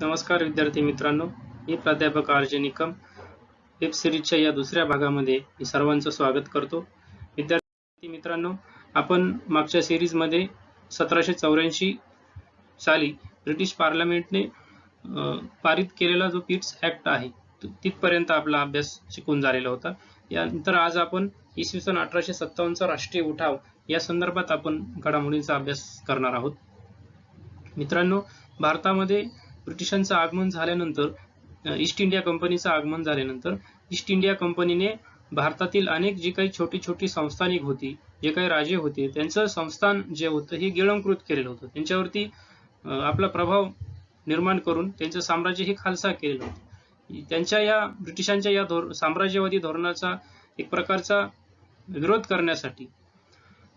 नमस्कार विद्यार्थी मित्रांनो, मी प्राध्यापक आर.जे. निकम. वेब सिरीजच्या या दुसऱ्या भागामध्ये मी सर्वांचं स्वागत करतो. विद्यार्थी मित्रांनो, आपण मागच्या सिरीजमध्ये 1784 साली ब्रिटिश पार्लमेंटने पारित केलेला जो पिट्स ऍक्ट आहे तिथपर्यंत आपला अभ्यास शिकून झालेला होता. यानंतर आज आपण इसवी सन 1857चा राष्ट्रीय उठाव या संदर्भात आपण घडामोडींचा अभ्यास करणार आहोत. मित्रांनो, भारतामध्ये ब्रिटिशांचं आगमन झाल्यानंतर, ईस्ट इंडिया कंपनीचं आगमन झाल्यानंतर ईस्ट इंडिया कंपनीने भारतातील अनेक जी काही छोटी छोटी संस्थानिक होती, जे काही राजे होते, त्यांचं संस्थान जे होतं हे गिळंकृत केलेलं होतं. त्यांच्यावरती आपला प्रभाव निर्माण करून त्यांचं साम्राज्य हे खालसा केलेलं होतं. त्यांच्या या ब्रिटिशांच्या या साम्राज्यवादी धोरणाचा एक प्रकारचा विरोध करण्यासाठी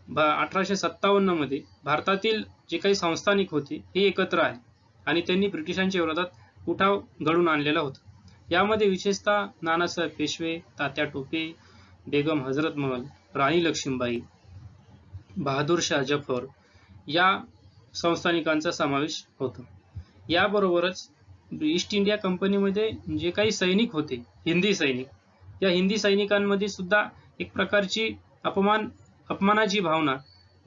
1857 मध्ये भारतातील जे काही संस्थानिक होते हे एकत्र आले आणि त्यांनी ब्रिटिशांच्या विरोधात उठाव घडवून आणलेला होता. यामध्ये विशेषतः नानासाहेब पेशवे, तात्या टोपे, बेगम हजरत महल, राणी लक्ष्मीबाई, बहादूर शाह जफर या संस्थानिकांचा समावेश होता. याबरोबरच ईस्ट इंडिया कंपनीमध्ये जे काही सैनिक होते, हिंदी सैनिक, या हिंदी सैनिकांमध्ये सुद्धा एक प्रकारची अपमानाची भावना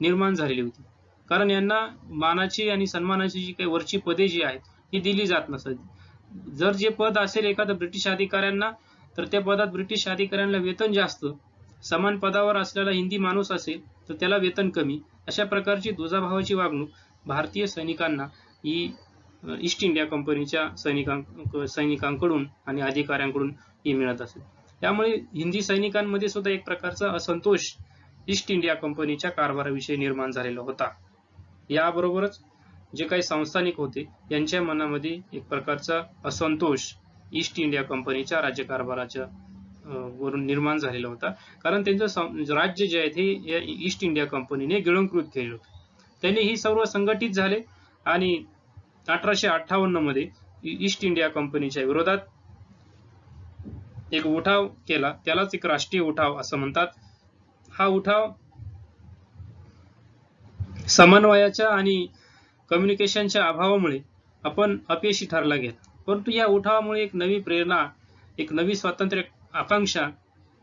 निर्माण झालेली होती. कारण यांना मानाची आणि सन्मानाची जी काही वरची पदे जी आहेत ही दिली जात नसत. जर जे पद असेल एखाद्या ब्रिटिश अधिकाऱ्यांना, तर त्या पदात ब्रिटिश अधिकाऱ्यांना वेतन जास्त, समान पदावर असलेला हिंदी माणूस असेल तर त्याला वेतन कमी. अशा प्रकारची दुजाभावाची वागणूक भारतीय सैनिकांना ही ईस्ट इंडिया कंपनीच्या सैनिकांकडून आणि अधिकाऱ्यांकडून ही मिळत असे. त्यामुळे हिंदी सैनिकांमध्ये सुद्धा एक प्रकारचा असंतोष ईस्ट इंडिया कंपनीच्या कारभाराविषयी निर्माण झालेला होता. याबरोबरच जे काही संस्थानिक होते यांच्या मनामध्ये एक प्रकारचा असंतोष ईस्ट इंडिया कंपनीच्या राज्यकारभाराच्या वरून निर्माण झालेला होता. कारण त्यांचं राज्य जे आहे ते ईस्ट इंडिया कंपनीने गिळंकृत केले होते. त्यांनी ही सर्व संघटित झाले आणि 1858 मध्ये ईस्ट इंडिया कंपनीच्या विरोधात एक उठाव केला. त्यालाच एक राष्ट्रीय उठाव असं म्हणतात. हा उठाव समन्वयाच्या आणि कम्युनिकेशनच्या अभावामुळे आपण अपयशी ठरला गेला. परंतु या उठावामुळे एक नवी प्रेरणा, एक नवी स्वातंत्र्य आकांक्षा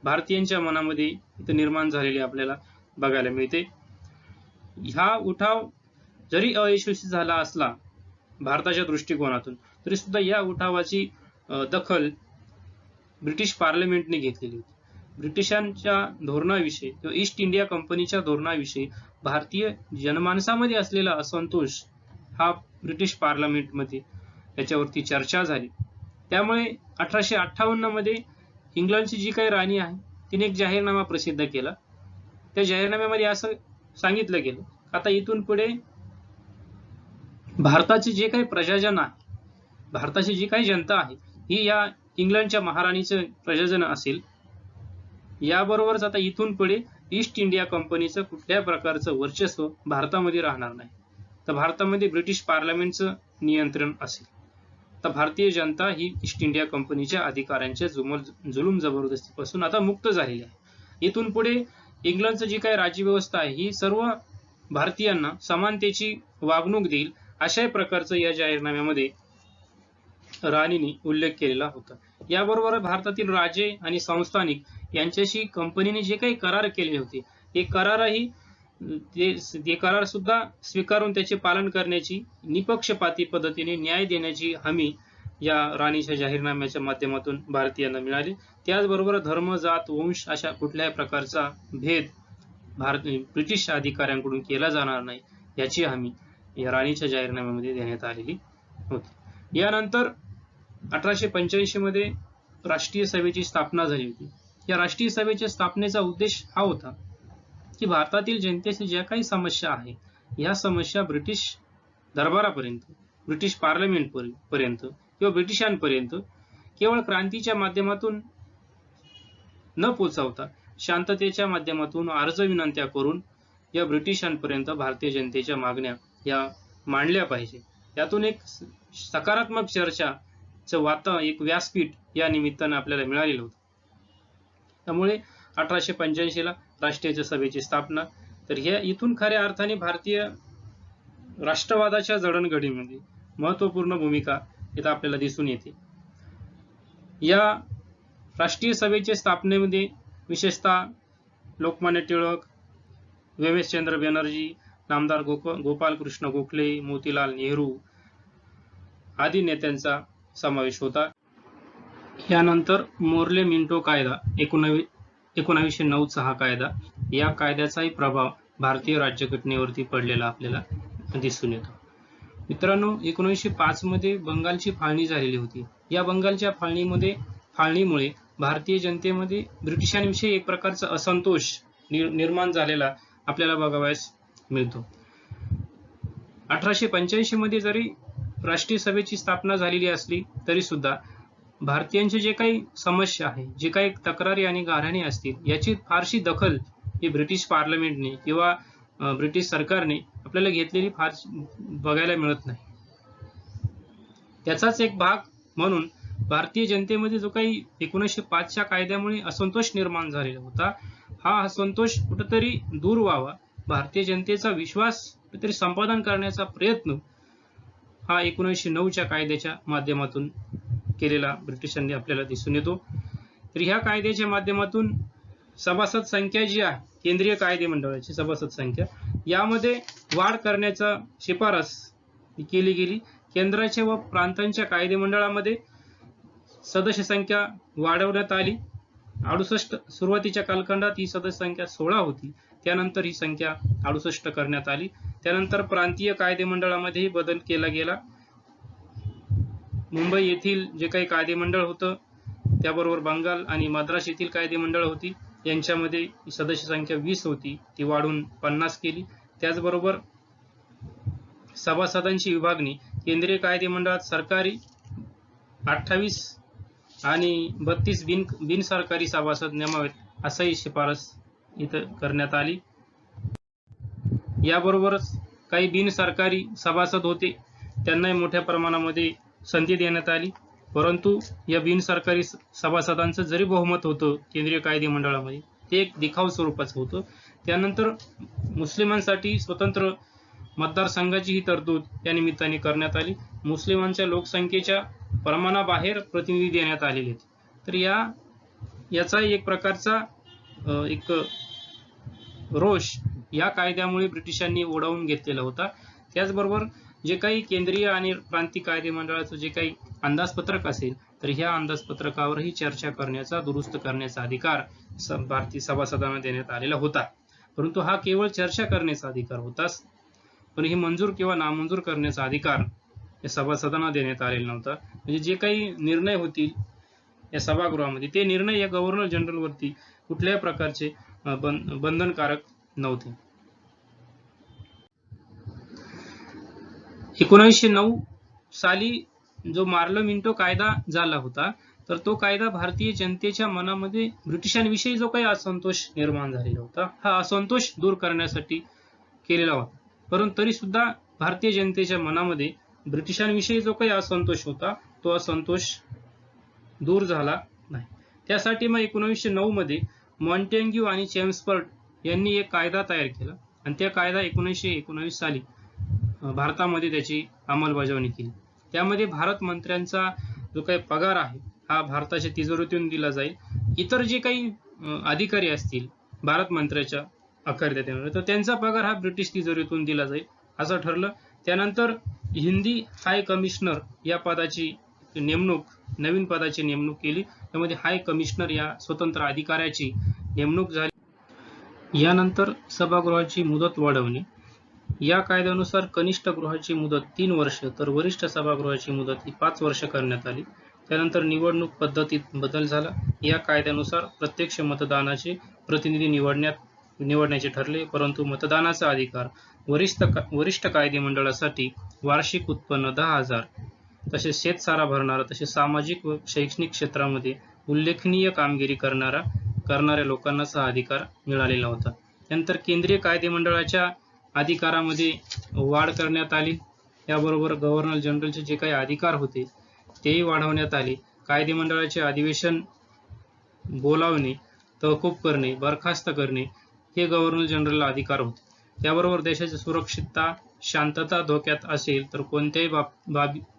भारतीयांच्या मनामध्ये इथे निर्माण झालेली आपल्याला बघायला मिळते. हा उठाव जरी अयशस्वी झाला असला भारताच्या दृष्टिकोनातून, तरी सुद्धा या उठावाची दखल ब्रिटिश पार्लमेंटने घेतलेली होती. ब्रिटिशांच्या धोरणाविषयी किंवा ईस्ट इंडिया कंपनीच्या धोरणाविषयी भारतीय जनमानसामध्ये असलेला असंतोष हा ब्रिटिश पार्लमेंटमध्ये याच्यावरती चर्चा झाली. त्यामुळे 1858 मध्ये इंग्लंडची जी काही राणी आहे तिने एक जाहीरनामा प्रसिद्ध केला. त्या जाहीरनाम्यामध्ये असं सांगितलं गेलं, आता इथून पुढे भारताचे जे काही प्रजाजन आहे, भारताची जी काही जनता आहे ही या इंग्लंडच्या महाराणीचं प्रजाजन असेल. याबरोबरच आता इथून पुढे ईस्ट इंडिया कंपनीचं कुठल्याही प्रकारचं वर्चस्व भारतामध्ये राहणार नाही. तर भारतामध्ये ब्रिटिश पार्लमेंटचं नियंत्रण असेल. तर भारतीय जनता ही ईस्ट इंडिया कंपनीच्या अधिकाऱ्यांच्या जुलूम जबरदस्तीपासून आता मुक्त झालेली आहे. इथून पुढे इंग्लंडचं जी काही राज्यव्यवस्था आहे ही सर्व भारतीयांना समानतेची वागणूक देईल, अशाही प्रकारचं या जाहीरनाम्यामध्ये राणीने उल्लेख केलेला होता. याबरोबर भारतातील राजे आणि संस्थानिक यांच्याशी कंपनीने जे काही करार केले होते ते करारही ते करार सुद्धा स्वीकारून त्याचे पालन करण्याची, निपक्षपाती पद्धतीने न्याय देण्याची हमी या राणीच्या जाहीरनाम्याच्या माध्यमातून भारतीयांना मिळाली. त्याचबरोबर धर्म, जात, वंश अशा कुठल्याही प्रकारचा भेद ब्रिटिश अधिकाऱ्यांकडून केला जाणार नाही याची हमी या राणीच्या जाहीरनाम्यामध्ये देण्यात आलेली होती. यानंतर 1885 मध्ये राष्ट्रीय सभेची स्थापना झाली होती. या राष्ट्रीय सभेच्या स्थापनेचा उद्देश हा होता की भारतातील जनतेची ज्या काही समस्या आहे या समस्या ब्रिटिश दरबारापर्यंत, ब्रिटिश पार्लमेंट पर्यंत किंवा ब्रिटिशांपर्यंत केवळ क्रांतीच्या माध्यमातून न पोहोचवता शांततेच्या माध्यमातून अर्ज विनंत्या करून या ब्रिटिशांपर्यंत भारतीय जनतेच्या मागण्या या मांडल्या पाहिजे. यातून एक सकारात्मक चर्चाचं एक व्यासपीठ या निमित्तानं आपल्याला मिळालेलं होतं. त्यामुळे 1885 ला राष्ट्रीय सभेची स्थापना. तर ह्या इथून खऱ्या अर्थाने भारतीय राष्ट्रवादाच्या जडणघडीमध्ये महत्त्वपूर्ण भूमिका इथं आपल्याला दिसून येते. या राष्ट्रीय सभेच्या स्थापनेमध्ये विशेषतः लोकमान्य टिळक, व्यवेशचंद्र बॅनर्जी, नामदार गोपाल कृष्ण गोखले, मोतीलाल नेहरू आदी नेत्यांचा समावेश होता. यानंतर मोर्ले मिंटो कायदा 1909चा हा कायदा, या कायद्याचाही प्रभाव भारतीय राज्यघटनेवरती पडलेला आपल्याला दिसून येतो. मित्रांनो, 1905 मध्ये बंगालची फाळणी झालेली होती. या बंगालच्या फाळणीमुळे भारतीय जनतेमध्ये ब्रिटिशांविषयी एक प्रकारचा असंतोष निर्माण झालेला आपल्याला बघावयास मिळतो. 1885 मध्ये जरी राष्ट्रीय सभेची स्थापना झालेली असली तरी सुद्धा भारतीयांचे जे काही समस्या आहे, जे काही तक्रारी आणि गाऱ्हाणी असतील, याची फारशी दखल ही ब्रिटिश पार्लमेंटने किंवा ब्रिटिश सरकारने आपल्याला घेतलेली फार बघायला मिळत नाही. त्याचाच एक भाग म्हणून भारतीय जनतेमध्ये जो काही 1905च्या कायद्यामुळे असंतोष निर्माण झालेला होता, हा असंतोष कुठेतरी दूर व्हावा, भारतीय जनतेचा विश्वास कुठेतरी संपादन करण्याचा प्रयत्न हा 1909च्या कायद्याच्या माध्यमातून केलेला ब्रिटिशांनी आपल्याला दिसून येतो. तर ह्या कायद्याच्या माध्यमातून सभासद संख्या जी आहे, केंद्रीय कायदेमंडळाची सभासद संख्या, यामध्ये वाढ करण्याचा शिफारस केली गेली. केंद्राच्या व प्रांतांच्या कायदेमंडळामध्ये सदस्य संख्या वाढवण्यात आली. 68 सुरुवातीच्या कालखंडात ही सदस्य संख्या 16 होती. त्यानंतर ही संख्या 68 करण्यात आली. त्यानंतर प्रांतीय कायदेमंडळामध्येही बदल केला गेला. मुंबई येथील जे काही कायदेमंडळ होतं, त्याबरोबर बंगाल आणि मद्रास येथील कायदेमंडळ होती, यांच्यामध्ये सदस्य संख्या 20 होती, ती वाढून 50 केली. त्याचबरोबर सभासदांची विभागणी केंद्रीय कायदेमंडळात सरकारी 28 आणि 32 बिनसरकारी सभासद नेमावेत, असाही शिफारस इथं करण्यात आली. याबरोबरच काही बिनसरकारी सभासद होते, त्यांनाही मोठ्या प्रमाणामध्ये संधी देण्यात आली. परंतु या बिनसरकारी सभासदांचं जरी बहुमत होतं केंद्रीय कायदेमंडळामध्ये, ते एक दिखाव स्वरूपाचं होतं. त्यानंतर मुस्लिमांसाठी स्वतंत्र मतदारसंघाची ही तरतूद या निमित्ताने करण्यात आली. मुस्लिमांच्या लोकसंख्येच्या प्रमाणाबाहेर प्रतिनिधी देण्यात आलेले आहेत. तर याचा एक प्रकारचा एक रोष या कायद्यामुळे ब्रिटिशांनी ओढावून घेतलेला होता. त्याचबरोबर जे काही केंद्रीय आणि प्रांतीय कायदेमंडळाचं जे काही अंदाजपत्रक असेल, तर ह्या अंदाजपत्रकावरही चर्चा करण्याचा, दुरुस्त करण्याचा अधिकार भारतीय सभासदांना देण्यात आलेला होता. परंतु हा केवळ चर्चा करण्याचा अधिकार होताच, पण ही मंजूर किंवा नामंजूर करण्याचा अधिकार या सभासदांना देण्यात आलेला नव्हता. म्हणजे जे काही निर्णय होतील या सभागृहामध्ये, ते निर्णय या गव्हर्नर जनरलवरती कुठल्याही प्रकारचे बंधनकारक नव्हते. 1909 साली जो मार्लो मिंटो कायदा झाला होता, तर तो कायदा भारतीय जनतेच्या मनामध्ये ब्रिटिशांविषयी जो काही असंतोष निर्माण झालेला होता, हा असंतोष दूर करण्यासाठी केलेला होता. परंतु तरी सुद्धा भारतीय जनतेच्या मनामध्ये ब्रिटिशांविषयी जो काही असंतोष होता, तो असंतोष दूर झाला नाही. त्यासाठी मग 1909 मध्ये मॉन्टेग्यू आणि चेम्सफोर्ड यांनी एक कायदा तयार केला आणि त्या कायदा 1919 साली भारतामध्ये त्याची अंमलबजावणी केली. त्यामध्ये भारत मंत्र्यांचा जो काही पगार आहे, हा भारताच्या तिजोरीतून दिला जाईल. इतर जे काही अधिकारी असतील भारत मंत्र्याच्या अखत्यारीत, तर त्यांचा पगार हा ब्रिटिश तिजोरीतून दिला जाईल असं ठरलं. त्यानंतर हिंदी हाय कमिशनर या पदाची नेमणूक, नवीन पदाची नेमणूक केली. त्यामध्ये हाय कमिशनर या स्वतंत्र अधिकाऱ्याची नेमणूक झाली. यानंतर सभागृहाची मुदत वाढवणे. या कायद्यानुसार कनिष्ठ गृहाची मुदत 3 वर्ष, तर वरिष्ठ सभागृहाची मुदत ही 5 वर्ष करण्यात आली. त्यानंतर निवडणूक पद्धतीत बदल झाला. या कायद्यानुसार प्रत्यक्ष मतदानाचे प्रतिनिधी निवडण्याचे ठरले. परंतु मतदानाचा अधिकार वरिष्ठ कायदेमंडळासाठी वार्षिक उत्पन्न 10,000, तसेच शेतसारा भरणारा, तसेच सामाजिक व शैक्षणिक क्षेत्रामध्ये उल्लेखनीय कामगिरी करणाऱ्या लोकांनाच हा अधिकार मिळालेला होता. त्यानंतर केंद्रीय कायदेमंडळाच्या अधिकारामध्ये वाढ करण्यात आली. याबरोबर गव्हर्नर जनरलचे जे काही अधिकार होते तेही वाढवण्यात आले. कायदेमंडळाचे अधिवेशन बोलावणे, तहकूब करणे, बरखास्त करणे हे गव्हर्नर जनरलला अधिकार होते. त्याबरोबर देशाची सुरक्षितता शांतता धोक्यात असेल तर कोणत्याही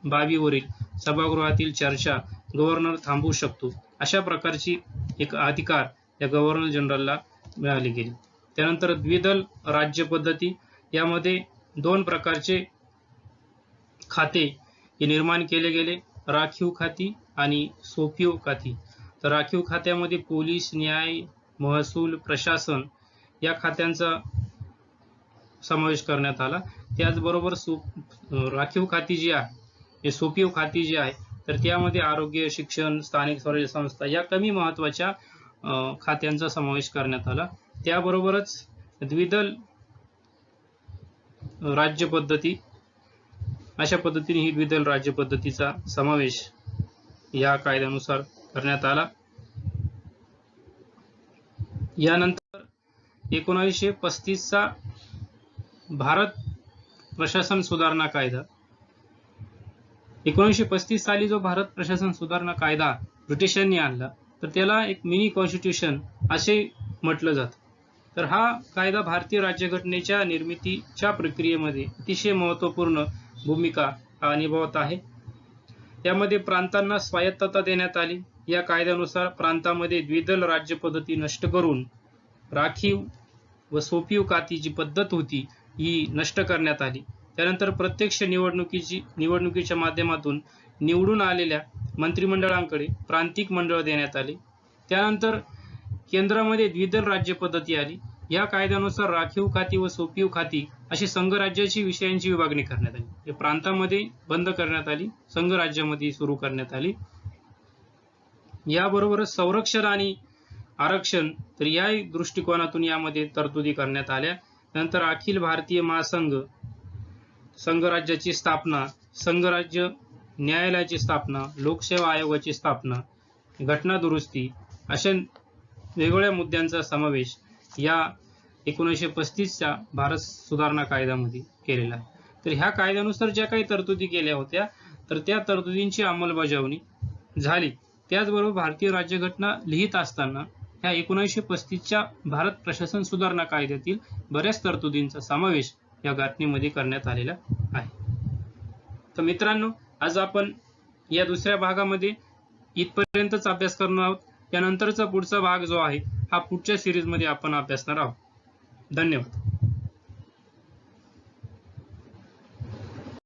बाबीवरील सभागृहातील चर्चा गव्हर्नर थांबवू शकतो. अशा प्रकारची एक अधिकार या गव्हर्नर जनरलला मिळाली गेली. त्यानंतर द्विदल राज्य पद्धती, यामध्ये 2 प्रकारचे खाते हे निर्माण केले गेले, राखीव खाती आणि सोपीव खाती. तर राखीव खात्यामध्ये पोलीस, न्याय, महसूल, प्रशासन या खात्यांचा समावेश करण्यात आला. त्याचबरोबर राखीव खाती जी आहे, हे सोपीव खाती जी आहे, तर त्यामध्ये आरोग्य, शिक्षण, स्थानिक स्वराज्य संस्था या कमी महत्वाच्या खात्यांचा समावेश करण्यात आला. त्याबरोबरच द्विदल राज्य पद्धती, अशा पद्धतीने ही द्विदल राज्य पद्धतीचा समावेश या कायद्यानुसार करण्यात आला. यानंतर 1935 चा भारत प्रशासन सुधारणा कायदा. 1935 साली जो भारत प्रशासन सुधारणा कायदा ब्रिटिशांनी आणला, तर त्याला एक मिनी कॉन्स्टिट्यूशन असे म्हटलं जातं. तर हा कायदा भारतीय राज्यघटनेच्या निर्मितीच्या प्रक्रियेमध्ये अतिशय महत्त्वपूर्ण भूमिका निभावत आहे. यामध्ये प्रांतांना स्वायत्तता देण्यात आली. या कायद्यानुसार प्रांतामध्ये द्विदल राज्य पद्धती नष्ट करून राखीव व सोपीव खाती जी पद्धत होती ही नष्ट करण्यात आली. त्यानंतर प्रत्यक्ष निवडणुकीच्या माध्यमातून निवडून आलेल्या मंत्रिमंडळांकडे प्रांतिक मंडळ देण्यात आले. त्यानंतर केंद्रामध्ये द्विदल राज्य पद्धती आली. या कायद्यानुसार राखीव खाती व सोपीव खाती अशी संघराज्याची विषयांची विभागणी करण्यात आली. हे प्रांतामध्ये बंद करण्यात आली, संघराज्यामध्ये सुरू करण्यात आली. याबरोबरच संरक्षण आणि आरक्षण, तर या दृष्टिकोनातून यामध्ये तरतुदी करण्यात आल्या. नंतर अखिल भारतीय महासंघ, संघराज्याची स्थापना, संघराज्य न्यायालयाची स्थापना, लोकसेवा आयोगाची स्थापना, घटना दुरुस्ती अशा वेगवेगळ्या मुद्द्यांचा समावेश या 1935 च्या भारत सुधारणा कायद्यामध्ये केलेला आहे. तर ह्या कायद्यानुसार ज्या काही तरतुदी केल्या होत्या, तर त्या तरतुदींची अंमलबजावणी झाली. त्याचबरोबर भारतीय राज्यघटना लिहित असताना ह्या 1935 च्या भारत प्रशासन सुधारणा कायद्यातील बऱ्याच तरतुदींचा समावेश या घटनेमध्ये करण्यात आलेला आहे. तर मित्रांनो, आज आपण या दुसऱ्या भागामध्ये इथपर्यंतच अभ्यास करणार आहोत. त्यानंतरचा पुढचा भाग जो आहे हा पुढच्या सिरीजमध्ये आपण अभ्यासणार आहोत. धन्यवाद.